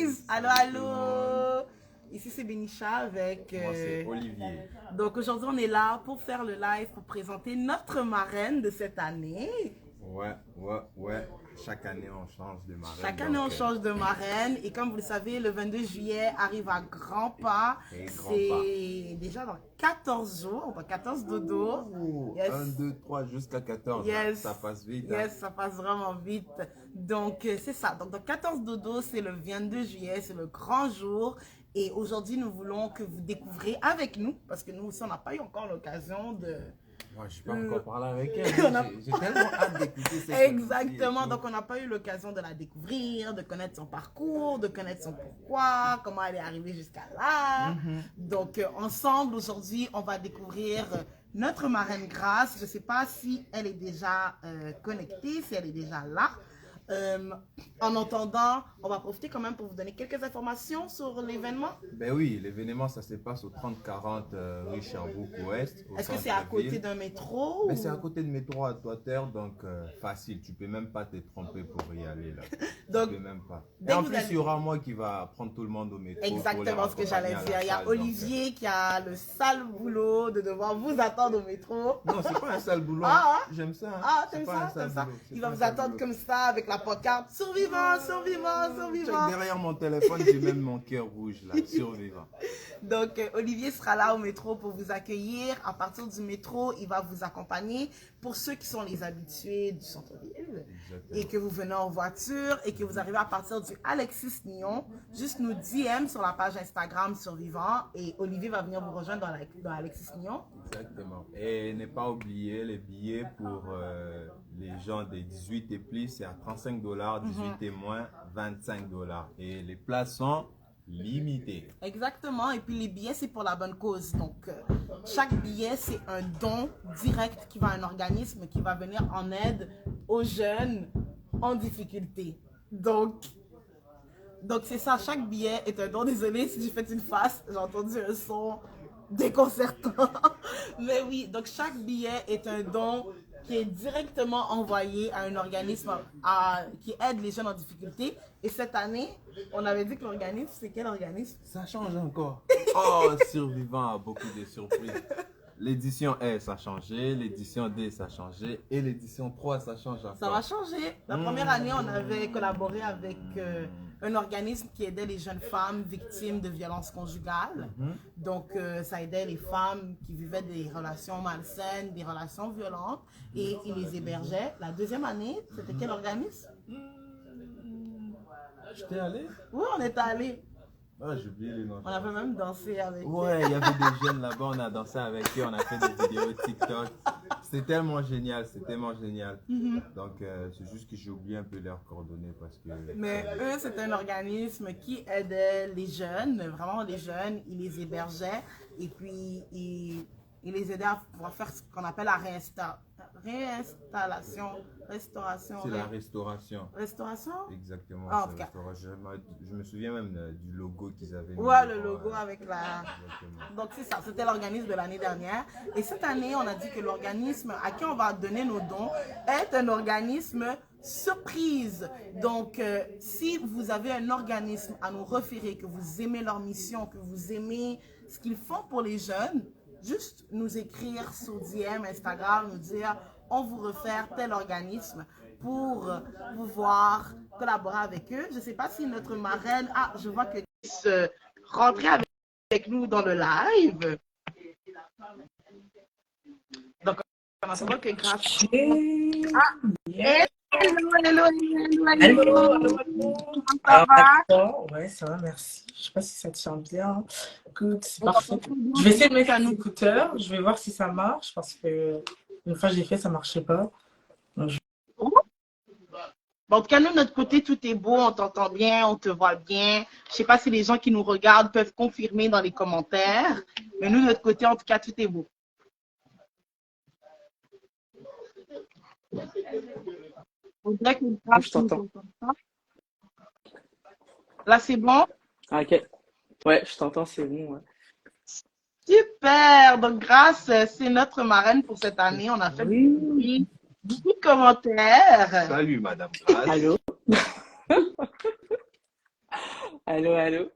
guys! Allô, allô! Ici c'est Benisha avec... Moi c'est Olivier. Donc aujourd'hui on est là pour faire le live, pour présenter notre marraine de cette année. Ouais. Chaque année on change de marraine. Chaque année on change de marraine et comme vous le savez, le 22 juillet arrive à grands pas. C'est déjà dans 14 jours, dans 14 dodo. Yes. 1, 2, 3 jusqu'à 14. Yes. Ça passe vite. Yes, ça passe vraiment vite. Donc c'est ça. Donc dans 14 dodo, c'est le 22 juillet, c'est le grand jour. Et aujourd'hui, nous voulons que vous découvrez avec nous, parce que nous aussi, on n'a pas eu encore l'occasion de... Moi, je ne suis pas encore parlé avec elle. J'ai tellement hâte d'écouter cette Exactement. Donc, on n'a pas eu l'occasion de la découvrir, de connaître son parcours, de connaître son pourquoi, comment elle est arrivée jusqu'à là. Donc, ensemble, aujourd'hui, on va découvrir notre marraine Grâce. Je ne sais pas si elle est déjà connectée, si elle est déjà là. En attendant, on va profiter quand même pour vous donner quelques informations sur l'événement. Ben oui, l'événement, ça se passe au 30-40 rue Sherbrooke-Ouest. Est-ce que c'est à côté d'un métro? Ben, c'est à côté de métro à Toiter, donc facile. Tu peux même pas te tromper pour y aller là. Donc, tu peux même pas. Et en plus, il y aura moi qui va prendre tout le monde au métro. Exactement ce que j'allais dire. Il y a Olivier qui a le sale boulot de devoir vous attendre au métro. Non, c'est pas un sale boulot. Ah, j'aime ça. Ah, t'aimes ça? Il va vous attendre comme ça avec la pancarte. Survivant. Derrière mon téléphone, j'ai même mon cœur rouge là. Survivant. Donc, Olivier sera là au métro pour vous accueillir. À partir du métro, il va vous accompagner. Pour ceux qui sont les habitués du centre-ville et que vous venez en voiture et que vous arrivez à partir du Alexis Nyon, juste nous DM sur la page Instagram Survivant et Olivier va venir vous rejoindre dans Alexis Nyon. Exactement. Et ne pas oublier les billets pour les gens des 18 et plus, c'est à $35, 18 et moins, $25. Et les places sont limitées. Exactement. Et puis les billets, c'est pour la bonne cause. Donc, chaque billet, c'est un don direct qui va à un organisme qui va venir en aide aux jeunes en difficulté. Donc c'est ça. Chaque billet est un don. Désolée si j'ai fait une face. J'ai entendu un son déconcertant. Mais oui, donc chaque billet est un don qui est directement envoyé à un organisme qui aide les jeunes en difficulté. Et cette année, on avait dit que l'organisme, c'est quel organisme? Ça change encore. Oh, Survivant a beaucoup de surprises. L'édition S a changé, l'édition D ça a changé et l'édition 3 ça change encore. Ça va changer. La première année, on avait collaboré avec un organisme qui aidait les jeunes femmes victimes de violences conjugales. Donc, ça aidait les femmes qui vivaient des relations malsaines, des relations violentes et ils les hébergeaient. La deuxième année, c'était quel organisme? J'étais allé? Oui, on était allé. Ah, j'ai oublié les noms. On avait même dansé avec eux. Ouais, il y avait des jeunes là-bas, on a dansé avec eux, on a fait des vidéos TikTok. C'était tellement génial, Donc, c'est juste que j'ai oublié un peu leurs coordonnées parce que... Mais eux, c'est un organisme qui aidait les jeunes, vraiment les jeunes, ils les hébergeaient et puis ils les aidaient à pouvoir faire ce qu'on appelle la restauration. C'est la restauration. Restauration? Exactement. Ah, en tout cas. Je me souviens même du logo qu'ils avaient mis. Ouais, le logo avec la... Donc c'est ça, c'était l'organisme de l'année dernière. Et cette année, on a dit que l'organisme à qui on va donner nos dons est un organisme surprise. Donc, si vous avez un organisme à nous référer, que vous aimez leur mission, que vous aimez ce qu'ils font pour les jeunes, juste nous écrire sur DM, Instagram, nous dire on vous réfère tel organisme pour pouvoir collaborer avec eux. Je ne sais pas si notre marraine... Ah, je vois que se rentrer avec nous dans le live. Donc, on attend que grâce... Ah, hello. Ça va? Ouais, ça va, merci. Je sais pas si ça te sent bien. Écoute, c'est parfait. Je vais essayer de mettre un écouteur. Je vais voir si ça marche parce que une fois que j'ai fait, ça marchait pas. Donc, En tout cas, nous, de notre côté, tout est beau, on t'entend bien, on te voit bien. Je ne sais pas si les gens qui nous regardent peuvent confirmer dans les commentaires, mais nous, de notre côté, en tout cas, tout est beau. On dirait que je t'entends. Là, c'est bon? Ah, ok. Ouais, je t'entends, c'est bon. Ouais. Super! Donc, Grâce, c'est notre marraine pour cette année. On a fait beaucoup de commentaires. Salut, Madame Grâce. Allô? Allô, allô.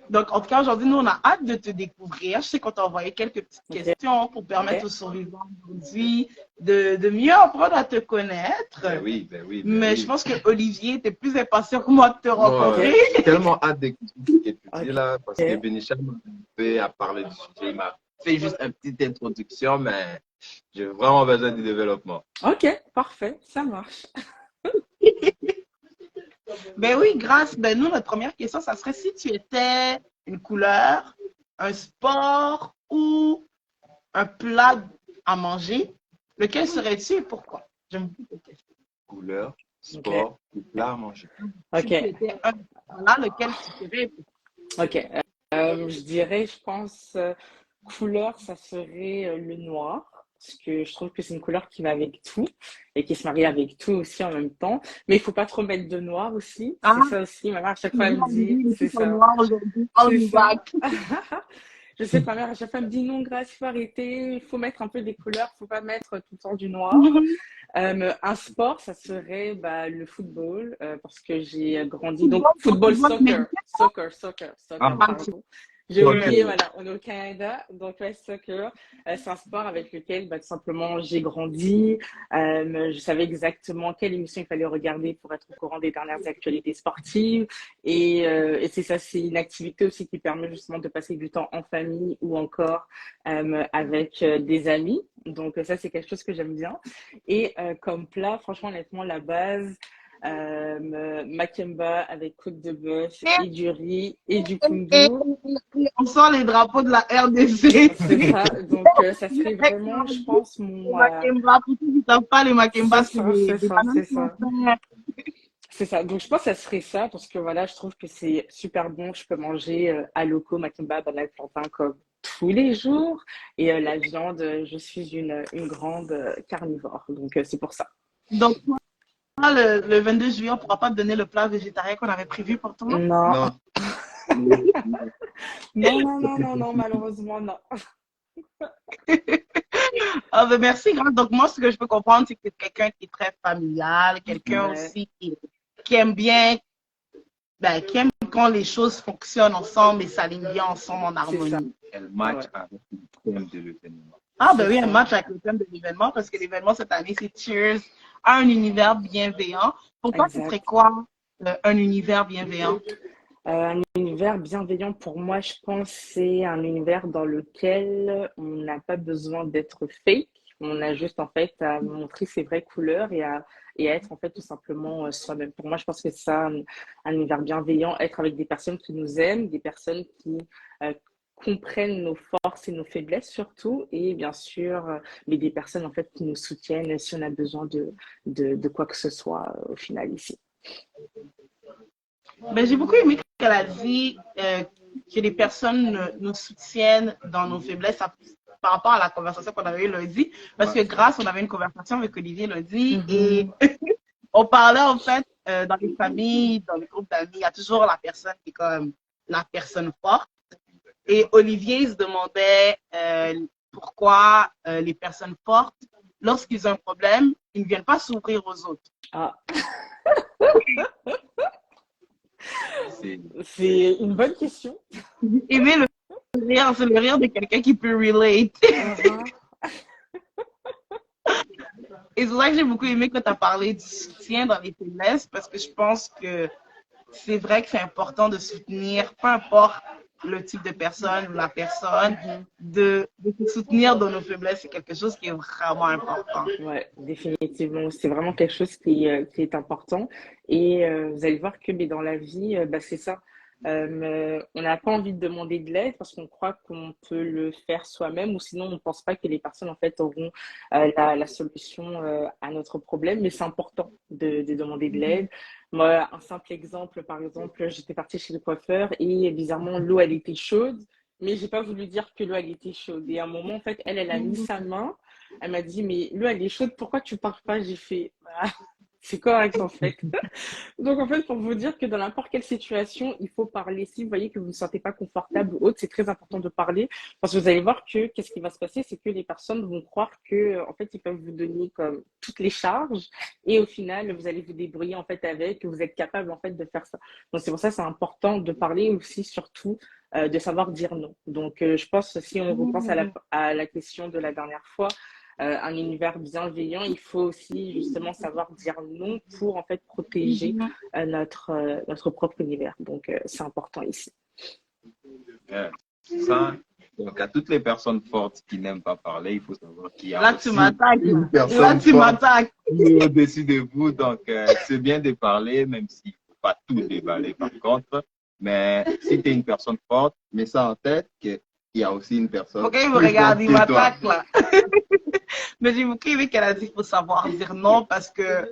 Donc, en tout cas, aujourd'hui, nous, on a hâte de te découvrir. Je sais qu'on t'a envoyé quelques petites Ok. questions pour permettre aux survivants aujourd'hui de mieux apprendre à te connaître. Ben oui. Mais je pense que Olivier était plus impatient que moi de te Non, rencontrer. j'ai tellement hâte d'écouter ce que tu dis Ok. là, parce que Benicham m'a fait à parler du sujet. Il m'a fait juste une petite introduction, mais j'ai vraiment besoin du développement. Ok, parfait, ça marche. Ben oui, grâce. Ben nous, notre première question, ça serait si tu étais une couleur, un sport ou un plat à manger, lequel serais-tu et pourquoi? J'aime beaucoup cette question. Couleur, sport, ou plat à manger. Si tu Ok, étais un plat, lequel tu serais et pourquoi? ok. Je dirais, je pense, couleur, ça serait le noir. Parce que je trouve que c'est une couleur qui va avec tout et qui se marie avec tout aussi en même temps. Mais il faut pas trop mettre de noir aussi. Ah, C'est ça aussi. Ma mère, à chaque fois, elle me dit, le c'est tout en ça. noir aujourd'hui. All C'est you ça. back. Je sais que ma mère, à chaque fois, elle me dit non, Grâce, il faut arrêter. Il faut mettre un peu des couleurs. Il faut pas mettre tout le temps du noir. Un sport, ça serait le football, parce que j'ai grandi. Donc, football, mais soccer, Ah, pardon. J'ai ok. oublié, voilà, on est au Canada, donc ouais, soccer, c'est un sport avec lequel tout simplement j'ai grandi. Je savais exactement quelle émission il fallait regarder pour être au courant des dernières actualités sportives. Et c'est ça, c'est une activité aussi qui permet justement de passer du temps en famille ou encore avec des amis. Donc ça, c'est quelque chose que j'aime bien. Et comme plat, franchement, honnêtement, la base, makemba avec côte de bœuf et du riz et du Et kundu. on sent les drapeaux de la RDC. C'est ça. Donc, ça serait vraiment, je pense, Les Makemba, pour ceux qui ne savent pas, les Makemba, c'est des bananes c'est ça. C'est ça. Donc, je pense que ça serait ça parce que voilà, je trouve que c'est super bon. Je peux manger à loco, makemba, banane plantain comme tous les jours. Et la viande, je suis une grande carnivore. Donc, c'est pour ça. Donc, le 22 juillet, on ne pourra pas te donner le plat végétarien qu'on avait prévu pour toi? Non. Non. Non, malheureusement, non. Ah, ben merci, Grâce. Donc, moi, ce que je peux comprendre, c'est que c'est quelqu'un qui est très familial, quelqu'un Ouais. aussi qui aime bien, qui aime quand les choses fonctionnent ensemble et s'alignent bien ensemble en C'est ça. harmonie. Elle match avec le thème de l'événement. Ah, ben C'est oui, ça. un match avec le thème de l'événement, parce que l'événement cette année, c'est Cheers à un univers bienveillant. Pour toi, ce Exact. serait quoi un univers bienveillant? Un univers bienveillant pour moi, je pense, c'est un univers dans lequel on n'a pas besoin d'être fake. On a juste en fait à montrer ses vraies couleurs et à être en fait tout simplement soi-même. Pour moi, je pense que c'est ça, un univers bienveillant, être avec des personnes qui nous aiment, des personnes qui comprennent nos forces et nos faiblesses surtout, et bien sûr, mais des personnes en fait qui nous soutiennent si on a besoin de quoi que ce soit au final ici. Ben, j'ai beaucoup aimé qu'elle a dit que les personnes nous soutiennent dans nos faiblesses par rapport à la conversation qu'on avait eue lundi. Parce que grâce, on avait une conversation avec Olivier lundi et on parlait en fait dans les familles, dans les groupes d'amis, il y a toujours la personne qui est comme la personne forte. Et Olivier se demandait pourquoi les personnes fortes, lorsqu'ils ont un problème, ils ne viennent pas s'ouvrir aux autres. Ah. C'est une bonne question. Aimer le rire, c'est le rire de quelqu'un qui peut relate. Et c'est vrai que j'ai beaucoup aimé que tu as parlé du soutien dans les faiblesses parce que je pense que c'est vrai que c'est important de soutenir, peu importe le type de personne ou la personne, de se soutenir dans nos faiblesses, c'est quelque chose qui est vraiment important. Oui, définitivement. C'est vraiment quelque chose qui est important. Et vous allez voir que mais dans la vie, c'est ça. On n'a pas envie de demander de l'aide parce qu'on croit qu'on peut le faire soi-même ou sinon on ne pense pas que les personnes en fait auront la solution à notre problème. Mais c'est important de demander de l'aide. Moi, un simple exemple, par exemple, j'étais partie chez le coiffeur et bizarrement l'eau elle était chaude, mais j'ai pas voulu dire que l'eau elle était chaude. Et à un moment en fait, elle a mis sa main, elle m'a dit mais l'eau elle est chaude, pourquoi tu pars pas? J'ai fait C'est correct, en fait. Donc, en fait, pour vous dire que dans n'importe quelle situation, il faut parler. Si vous voyez que vous ne vous sentez pas confortable ou autre, c'est très important de parler parce que vous allez voir que qu'est-ce qui va se passer, c'est que les personnes vont croire que, en fait, ils peuvent vous donner comme toutes les charges et au final, vous allez vous débrouiller, en fait, avec, que vous êtes capable, en fait, de faire ça. Donc, c'est pour ça que c'est important de parler aussi, surtout, de savoir dire non. Donc, je pense, si on repense à la question de la dernière fois, un univers bienveillant, il faut aussi justement savoir dire non pour en fait protéger notre propre univers. Donc, c'est important ici. Ça, donc à toutes les personnes fortes qui n'aiment pas parler, il faut savoir qu'il y a Là, tu aussi m'attaques. une Là, personne tu forte m'attaques. qui est au-dessus de vous. Donc, c'est bien de parler, même s'il ne faut pas tout déballer par contre. Mais si tu es une personne forte, mets ça en tête qu'il y a aussi une personne Ok, il me plus regarde, forte il que toi. m'attaque là. Mais j'ai beaucoup aimé qu'elle a dit qu'il faut savoir dire non parce que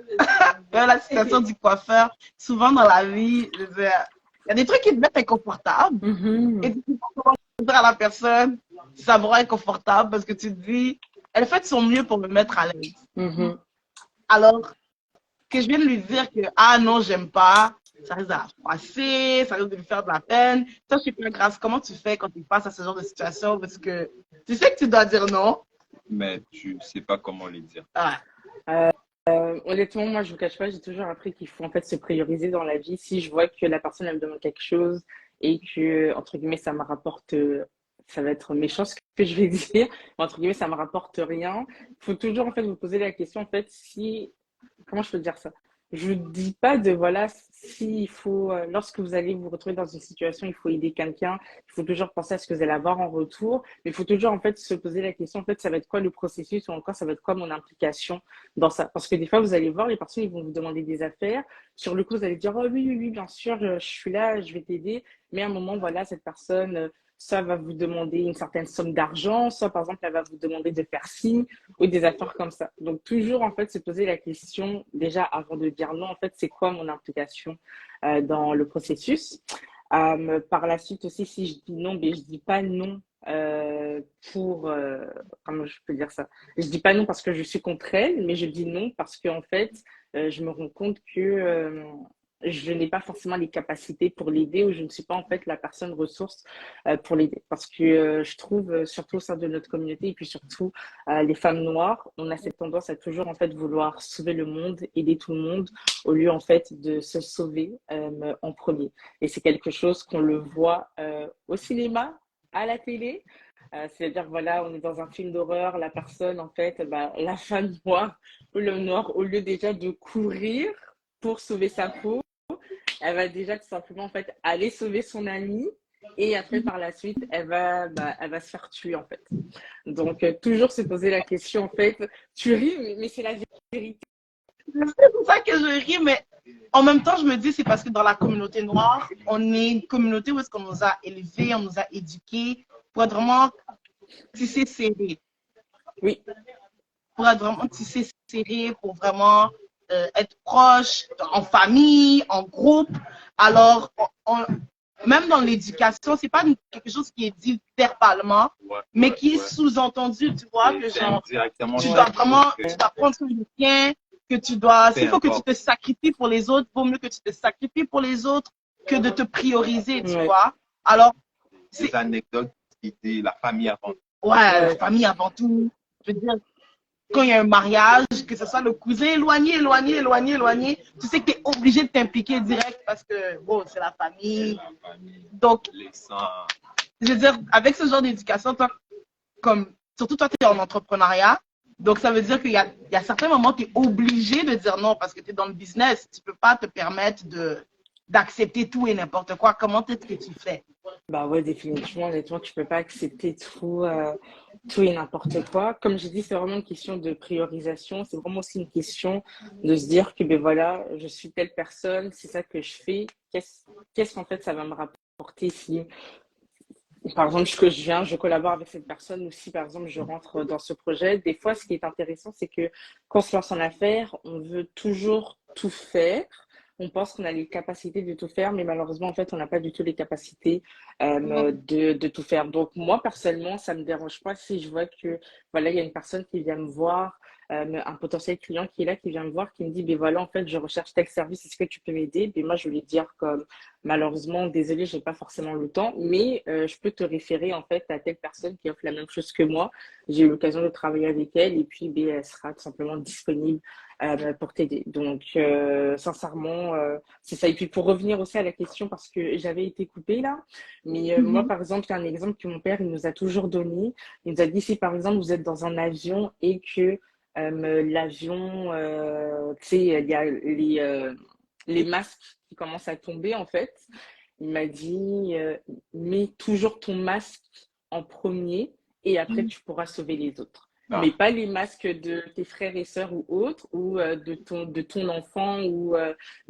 dans la situation du coiffeur, souvent dans la vie, je veux dire, il y a des trucs qui te mettent inconfortable et tu peux pas comment dire à la personne si ça me rend inconfortable parce que tu te dis, elle fait de son mieux pour me mettre à l'aise. Alors que je viens de lui dire que ah non, j'aime pas, ça risque de la froisser, ça risque de lui faire de la peine. Toi, je suis pas grave. Comment tu fais quand tu passes à ce genre de situation parce que tu sais que tu dois dire non. Mais tu ne sais pas comment le dire. Ah. Honnêtement, moi, je vous cache pas, j'ai toujours appris qu'il faut en fait se prioriser dans la vie. Si je vois que la personne elle me demande quelque chose et que entre guillemets ça me rapporte, ça va être méchant ce que je vais dire, mais entre guillemets ça me rapporte rien. Il faut toujours en fait vous poser la question en fait si comment je peux dire ça? Je ne dis pas de voilà, s'il faut, lorsque vous allez vous retrouver dans une situation, il faut aider quelqu'un, il faut toujours penser à ce que vous allez avoir en retour, mais il faut toujours en fait se poser la question, en fait, ça va être quoi le processus ou encore ça va être quoi mon implication dans ça? Parce que des fois, vous allez voir, les personnes, ils vont vous demander des affaires, sur le coup, vous allez dire, oh oui, oui, oui, bien sûr, je suis là, je vais t'aider, mais à un moment, voilà, cette personne, soit va vous demander une certaine somme d'argent, soit par exemple, elle va vous demander de faire ci, ou des affaires comme ça. Donc, toujours, en fait, se poser la question, déjà, avant de dire non, en fait, c'est quoi mon implication dans le processus. Par la suite aussi, si je dis non, ben, je dis pas non pour, comment je peux dire ça? Je dis pas non parce que je suis contre elle, mais je dis non parce que, en fait, je me rends compte que je n'ai pas forcément les capacités pour l'aider ou je ne suis pas en fait la personne ressource pour l'aider. Parce que je trouve, surtout au sein de notre communauté et puis surtout les femmes noires, on a cette tendance à toujours en fait vouloir sauver le monde, aider tout le monde, au lieu en fait de se sauver en premier. Et c'est quelque chose qu'on le voit au cinéma, à la télé. C'est-à-dire, voilà, on est dans un film d'horreur, la personne, en fait, bah, la femme noire ou le noir, au lieu déjà de courir pour sauver sa peau, elle va déjà tout simplement en fait aller sauver son ami et après par la suite elle va se faire tuer en fait. Donc toujours se poser la question en fait, tu ris mais c'est la vérité. C'est pour ça que je ris, mais en même temps, je me dis c'est parce que dans la communauté noire, on est une communauté où est-ce qu'on nous a élevés, on nous a éduqués pour être vraiment tisser serré. Oui. Pour être vraiment tisser serré, pour vraiment être proche, en famille, en groupe. Alors, même dans l'éducation, c'est pas quelque chose qui est dit verbalement, mais qui est sous-entendu, tu vois, que genre, tu dois vraiment, tu dois prendre soin du tien, que tu dois, s'il faut que tu te sacrifies pour les autres, vaut mieux que tu te sacrifies pour les autres que de te prioriser, tu vois. Alors, c'est anecdotes qui disent la famille avant tout. Ouais, la famille avant tout. Je veux dire, quand il y a un mariage, que ce soit le cousin éloigné, tu sais que tu es obligé de t'impliquer direct parce que, bon, c'est la famille. Donc, je veux dire, avec ce genre d'éducation, toi, comme, surtout toi, tu es en entrepreneuriat, donc ça veut dire qu'il y a certains moments, tu es obligé de dire non parce que tu es dans le business. Tu ne peux pas te permettre d'accepter tout et n'importe quoi. Comment est-ce que tu fais? Bah ouais, définitivement, honnêtement, tu peux pas accepter tout, tout et n'importe quoi. Comme j'ai dit, c'est vraiment une question de priorisation. C'est vraiment aussi une question de se dire que, ben voilà, je suis telle personne, c'est ça que je fais. Qu'est-ce qu'en fait ça va me rapporter si, par exemple, que je viens, je collabore avec cette personne ou si, par exemple, je rentre dans ce projet. Des fois, ce qui est intéressant, c'est que quand on se lance en affaires, on veut toujours tout faire. On pense qu'on a les capacités de tout faire, mais malheureusement, en fait, on n'a pas du tout les capacités de tout faire. Donc, moi, personnellement, ça me dérange pas si je vois que, voilà, il y a une personne qui vient me voir un potentiel client qui est là, qui vient me voir, qui me dit, ben voilà, en fait, je recherche tel service, est-ce que tu peux m'aider? Ben moi, je vais lui dire comme, malheureusement, désolé, j'ai pas forcément le temps, mais je peux te référer en fait à telle personne qui offre la même chose que moi. J'ai eu l'occasion de travailler avec elle et puis ben, elle sera tout simplement disponible pour t'aider. Donc, sincèrement, c'est ça. Et puis, pour revenir aussi à la question, parce que j'avais été coupée là, mais moi, Mhm. par exemple, il y a un exemple que mon père il nous a toujours donné. Il nous a dit, si par exemple, vous êtes dans un avion et que l'avion, tu sais, il y a les masques qui commencent à tomber, en fait. Il m'a dit, mets toujours ton masque en premier et après, tu pourras sauver les autres. Mais pas les masques de tes frères et sœurs ou autres, ou de ton enfant ou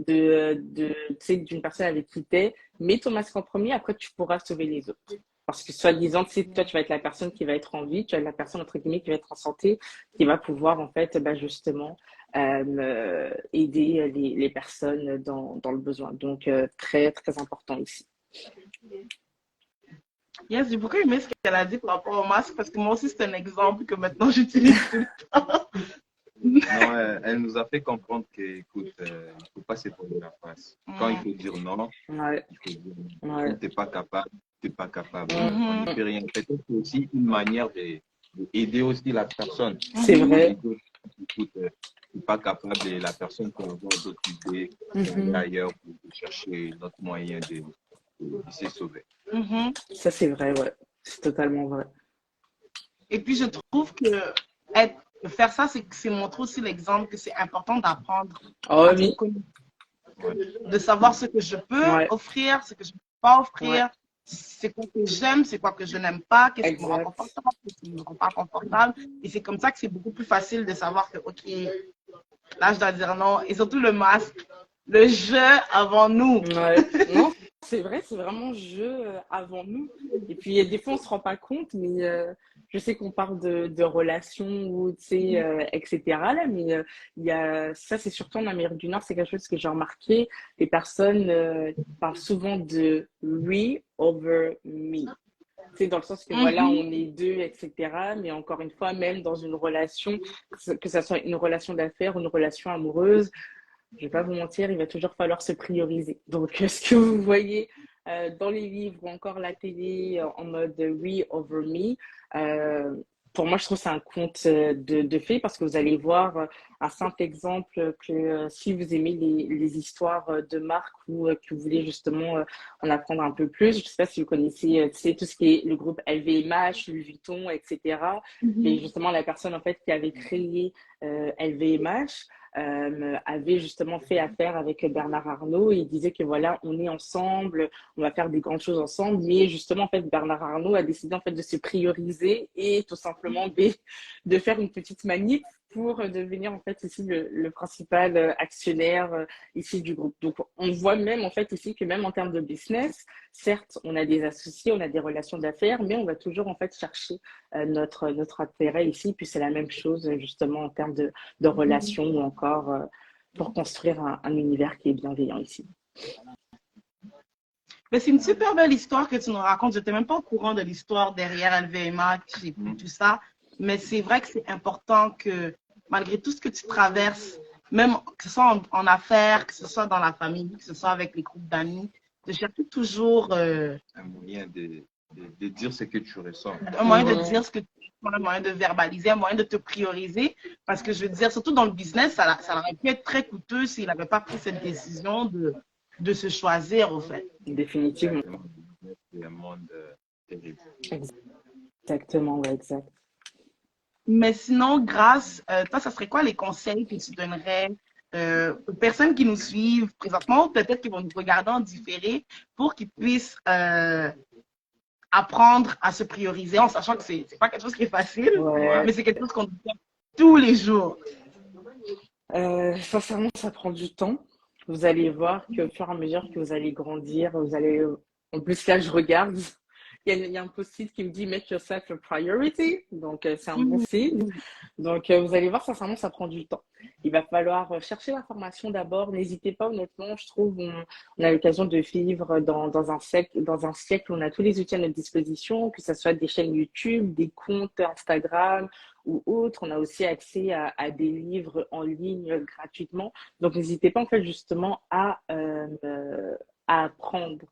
tu sais, d'une personne avec qui t'es. Mets ton masque en premier, après, tu pourras sauver les autres. Parce que soi-disant, tu sais, toi, tu vas être la personne qui va être en vie, tu vas être la personne, entre guillemets, qui va être en santé, qui va pouvoir, en fait, bah, justement, aider les personnes dans le besoin. Donc, très, très important ici. Yes, j'ai beaucoup aimé ce qu'elle a dit par rapport au masque parce que moi aussi, c'est un exemple que maintenant j'utilise tout le temps. Non, elle nous a fait comprendre que, écoute, il ne faut pas se prendre la face. Quand il faut dire non, Ouais, il faut dire non. ouais. Quand tu n'es pas capable, tu n'es pas capable. Mhm. On ne fait rien. Peut-être que c'est aussi une manière d'aider aussi la personne. C'est vrai. Écoute, tu n'es pas capable et la personne peut avoir d'autres idées, aller Mhm. ailleurs pour chercher notre moyen de se sauver. Mhm. Ça, c'est vrai, ouais. C'est totalement vrai. Et puis, je trouve que faire ça, c'est montrer aussi l'exemple que c'est important d'apprendre Oh à se oui, connaître, Ouais. de savoir ce que je peux ouais, offrir, ce que je ne peux pas ouais, offrir, c'est quoi que j'aime, c'est quoi que je n'aime pas, qu'est-ce qui me rend exact. confortable, qu'est-ce qui ne me rend pas confortable. Et c'est comme ça que c'est beaucoup plus facile de savoir que, OK, là, je dois dire non. Et surtout le masque, le jeu avant nous. Ouais. Non, c'est vrai, c'est vraiment jeu avant nous. Et puis, des fois, on se rend pas compte, mais je sais qu'on parle de relations ou, tu sais, etc. là, mais il y a, ça, c'est surtout en Amérique du Nord, c'est quelque chose que j'ai remarqué. Les personnes parlent souvent de we over me. C'est dans le sens que voilà, Mhm. on est deux, etc. Mais encore une fois, même dans une relation, que ça soit une relation d'affaires ou une relation amoureuse, je vais pas vous mentir, il va toujours falloir se prioriser. Donc, ce que vous voyez dans les livres ou encore la télé en mode we over me, euh, pour moi, je trouve que c'est un conte de fées parce que vous allez voir un simple exemple que si vous aimez les histoires de marque ou que vous voulez justement en apprendre un peu plus, je ne sais pas si vous connaissez tu sais, tout ce qui est le groupe LVMH, Louis Vuitton, etc. Et justement, la personne en fait qui avait créé LVMH, avait justement fait affaire avec Bernard Arnault et il disait que voilà, on est ensemble, on va faire des grandes choses ensemble, mais justement, en fait, Bernard Arnault a décidé en fait de se prioriser et tout simplement de faire une petite manip pour devenir en fait ici le principal actionnaire ici du groupe. Donc, on voit même en fait ici que même en termes de business, certes, on a des associés, on a des relations d'affaires, mais on va toujours en fait chercher notre intérêt ici. Puis c'est la même chose justement en termes de relations ou encore pour construire un univers qui est bienveillant ici. Mais c'est une super belle histoire que tu nous racontes. Je n'étais même pas au courant de l'histoire derrière LVMH et tout ça. Mais c'est vrai que c'est important que malgré tout ce que tu traverses, même que ce soit en affaires, que ce soit dans la famille, que ce soit avec les groupes d'amis, de chercher toujours Un moyen de dire ce que tu ressens. un moyen de dire ce que tu ressens, un moyen de verbaliser, un moyen de te prioriser. Parce que je veux dire, surtout dans le business, ça aurait pu être très coûteux s'il n'avait pas pris cette décision de se choisir, au fait. Définitivement. C'est un monde terrible. Exactement, ouais, exact. Mais sinon, toi, ça serait quoi les conseils que tu donnerais aux personnes qui nous suivent présentement, ou peut-être qui vont nous regarder en différé, pour qu'ils puissent apprendre à se prioriser en sachant que c'est pas quelque chose qui est facile, Ouais. mais c'est quelque chose qu'on doit faire tous les jours. Sincèrement, ça prend du temps. Vous allez voir qu'au fur et à mesure que vous allez grandir, vous allez. En plus, là, je regarde. il y a un post-it qui me dit Make yourself a priority. Donc, c'est un bon signe. Donc, vous allez voir, sincèrement, ça prend du temps. Il va falloir chercher l'information d'abord. N'hésitez pas, honnêtement, je trouve, on a l'occasion de vivre dans un siècle où on a tous les outils à notre disposition, que ce soit des chaînes YouTube, des comptes Instagram ou autres. On a aussi accès à des livres en ligne gratuitement. Donc, n'hésitez pas, en fait, justement, à apprendre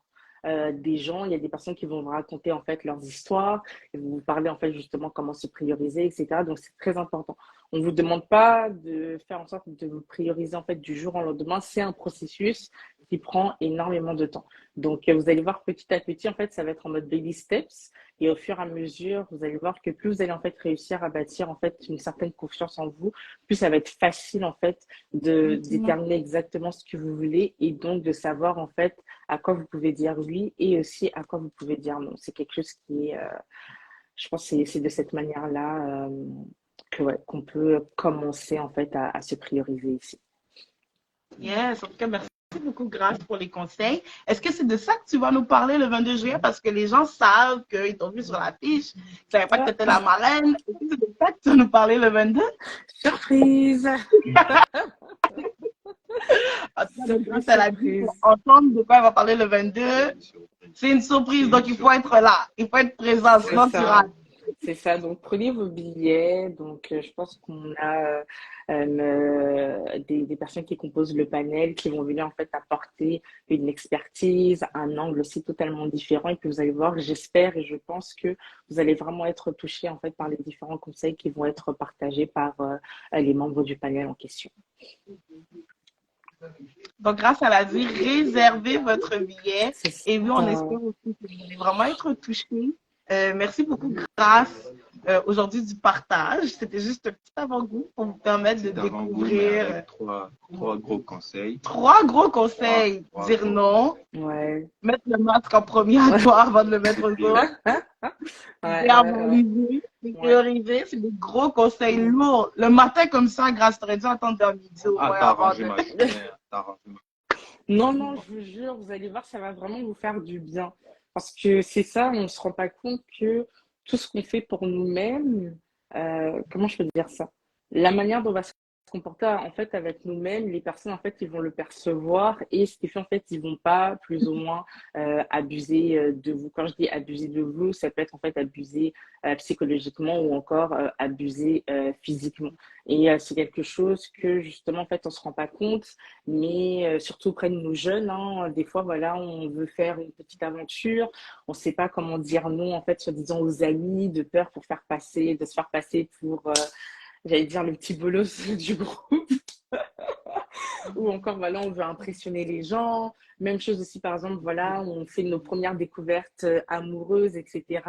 des gens. Il y a des personnes qui vont vous raconter, en fait, leurs histoires et vous parler, en fait, justement, comment se prioriser, etc. Donc, c'est très important. On ne vous demande pas de faire en sorte de vous prioriser, en fait, du jour au lendemain. C'est un processus qui prend énormément de temps. Donc, vous allez voir petit à petit, en fait, ça va être en mode baby steps. Et au fur et à mesure, vous allez voir que plus vous allez, en fait, réussir à bâtir, en fait, une certaine confiance en vous, plus ça va être facile, en fait, de déterminer exactement ce que vous voulez et donc de savoir, en fait, à quoi vous pouvez dire oui et aussi à quoi vous pouvez dire non. C'est quelque chose qui est, je pense que c'est de cette manière-là qu'on peut commencer, en fait, à se prioriser ici. Yes, en tout cas, merci beaucoup, Grâce, pour les conseils. Est-ce que c'est de ça que tu vas nous parler le 22 juillet? Parce que les gens savent qu'ils t'ont vu sur l'affiche, ils ne savaient pas que tu étais la marraine. Est-ce que c'est de ça que tu vas nous parler le 22? Surprise! En tout cas, Grâce, elle a dit pour entendre de quoi elle va parler le 22. C'est une surprise, donc il faut être là. Il faut être présent, sinon tu rates. C'est ça, donc prenez vos billets. Donc, je pense qu'on a des personnes qui composent le panel qui vont venir en fait apporter une expertise, un angle aussi totalement différent. Et puis vous allez voir, j'espère et je pense que vous allez vraiment être touchés en fait par les différents conseils qui vont être partagés par les membres du panel en question. Donc, Grâce à la vie, réservez votre billet. Et nous, on espère aussi que vous allez vraiment être touchés. Merci beaucoup, Grâce, aujourd'hui du partage. C'était juste un petit avant-goût pour vous permettre de découvrir trois gros conseils. 3 gros conseils. Dire non, mettre le masque en premier à toi avant de le mettre aux autres. Verbaliser, prioriser, c'est des gros conseils lourds. Le matin comme ça, Grâce, t'aurais dû attendre un midi au moins avant de... Non, je vous jure, vous allez voir, ça va vraiment vous faire du bien. Parce que c'est ça, on ne se rend pas compte que tout ce qu'on fait pour nous-mêmes, comment je peux dire ça? La manière dont on va se comporter en fait avec nous-mêmes, les personnes en fait ils vont le percevoir et ce qui fait en fait ils vont pas plus ou moins abuser de vous. Quand je dis abuser de vous, ça peut être en fait abuser psychologiquement ou encore abuser physiquement. Et c'est quelque chose que justement en fait on se rend pas compte, mais surtout auprès de nos jeunes, hein, des fois voilà on veut faire une petite aventure, on sait pas comment dire non en fait soi-disant aux amis de peur de se faire passer pour j'allais dire le petit bolos du groupe. Ou encore, voilà, on veut impressionner les gens. Même chose aussi, par exemple, voilà, on fait nos premières découvertes amoureuses, etc.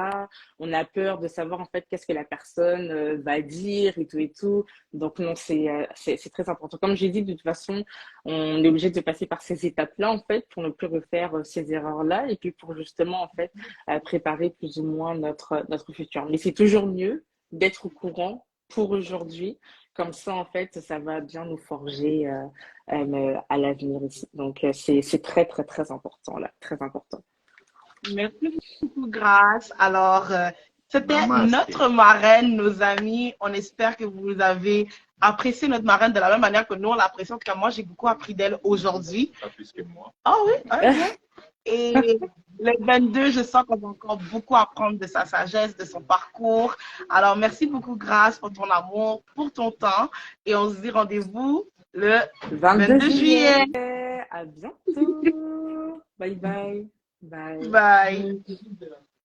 On a peur de savoir, en fait, qu'est-ce que la personne va dire et tout et tout. Donc, non, c'est très important. Comme j'ai dit, de toute façon, on est obligé de passer par ces étapes-là, en fait, pour ne plus refaire ces erreurs-là et puis pour justement, en fait, préparer plus ou moins notre futur. Mais c'est toujours mieux d'être au courant pour aujourd'hui. Comme ça, en fait, ça va bien nous forger à l'avenir ici. Donc, c'est très, très, très important, là. Très important. Merci beaucoup, Grâce. Alors, c'était notre marraine, nos amis. On espère que vous avez apprécié notre marraine de la même manière que nous, on l'apprécie. En tout cas, moi, j'ai beaucoup appris d'elle aujourd'hui. Pas plus que moi. Ah oui, ok. Et le 22, je sens qu'on va encore beaucoup apprendre de sa sagesse, de son parcours. Alors, merci beaucoup, Grâce, pour ton amour, pour ton temps. Et on se dit rendez-vous le 22 juillet. À bientôt. Bye bye. Bye.